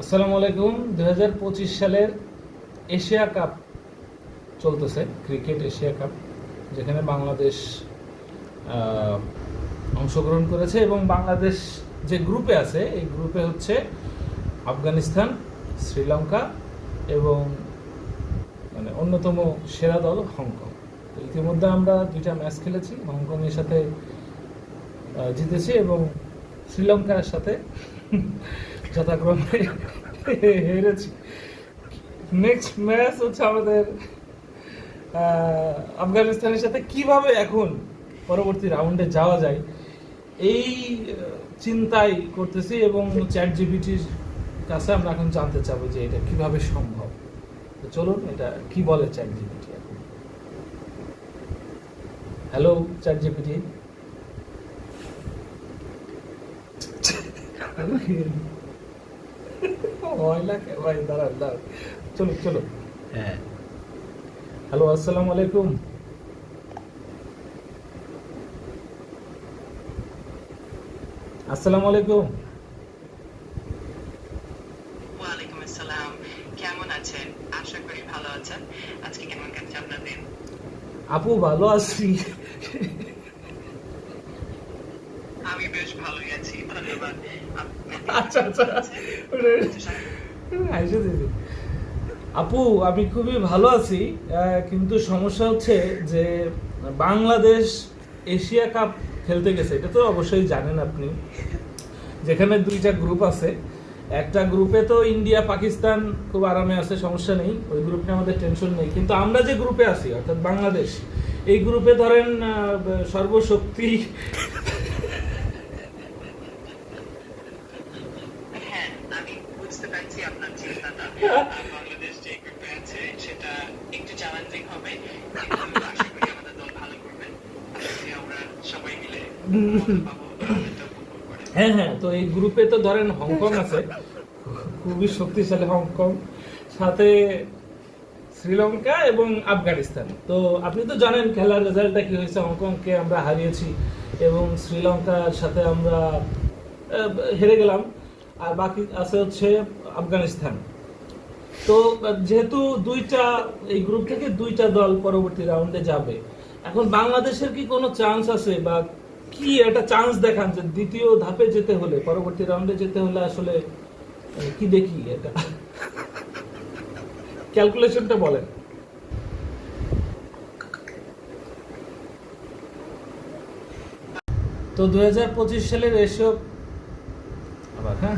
আসসালামু আলাইকুম। 2025 সালের এশিয়া কাপ চলতেছে, ক্রিকেট এশিয়া কাপ, যেখানে বাংলাদেশ অংশগ্রহণ করেছে এবং বাংলাদেশ যে গ্রুপে আছে এই গ্রুপে হচ্ছে আফগানিস্তান, শ্রীলঙ্কা এবং মানে অন্যতম সেরা দল হংকং। তো ইতিমধ্যে আমরা দুইটা ম্যাচ খেলেছি, হংকংয়ের সাথে জিতেছি এবং শ্রীলঙ্কার সাথে যথাক্রমে হেরেছি। নেক্সট ম্যাচ হচ্ছে আমাদের আফগানিস্তানের সাথে। কিভাবে এখন পরবর্তী রাউন্ডে যাওয়া যায় এই চিন্তাই করতেছি এবং চ্যাট জিপিটির কাছে আমরা এখন জানতে চাবো যে এটা কিভাবে সম্ভব। তো চলুন, এটা কি বলে চ্যাট জিপিটি এখন। Hello chat GPT. ভাই দাঁড়ান দাঁড়ান, চলো চলো। হ্যাঁ, হ্যালো, আসসালামু আলাইকুম। আসসালামু আলাইকুম। ওয়ালাইকুম আসসালাম। কেমন আছেন? আশা করি ভালো আছেন। আজকে কেমন কাটছে আপনার দিন? আপু ভালো আছি। আমি বেশ ভালোই আছি, ধন্যবাদ। আচ্ছা আচ্ছা, আইসা দিদি। আপু আমি খুবই ভালো আছি, কিন্তু সমস্যা হচ্ছে যে বাংলাদেশ এশিয়া কাপ খেলতে গেছে, এটা তো অবশ্যই জানেন আপনি, যেখানে দুইটা গ্রুপ আছে। একটা গ্রুপে তো ইন্ডিয়া পাকিস্তান খুব আরামে আছে, সমস্যা নেই, ওই গ্রুপ নিয়ে আমাদের টেনশন নেই। কিন্তু আমরা যে গ্রুপে আছি অর্থাৎ বাংলাদেশ, এই গ্রুপে ধরেন সর্বশক্তি হ্যাঁ, আমি বুঝতে পারছি আপনার চিন্তাটা। বাংলাদেশ যে গ্রুপে আছে সেটা একটু চ্যালেঞ্জিং হবে, কিন্তু আশা করি আমাদের দল ভালো করবে। আশা করি আমরা সবাই মিলে মজা পাবো, আনন্দটা উপভোগ করে। হ্যাঁ হ্যাঁ, তো এই গ্রুপে তো ধরেন হংকং আছে, খুবই শক্তিশালী হংকং, সাথে শ্রীলঙ্কা এবং আফগানিস্তান। তো আপনি তো জানেন খেলার রেজাল্টটা কি হয়েছে, হংকংকে আমরা হারিয়েছি এবং শ্রীলঙ্কার সাথে আমরা হেরে গেলাম, আর বাকি আছে হচ্ছে আফগানিস্তান। তো যেহেতু দুইটা, এই গ্রুপ থেকে দুইটা দল পরবর্তী রাউন্ডে যাবে, এখন বাংলাদেশের কি কোনো চান্স আছে, বা কি একটা চান্স দেখান যে দ্বিতীয় ধাপে যেতে হলে, পরবর্তী রাউন্ডে যেতে হলে আসলে কি দেখি, এটা ক্যালকুলেশনটা বলেন। তো 2025 সালের এসব আবার হ্যাঁ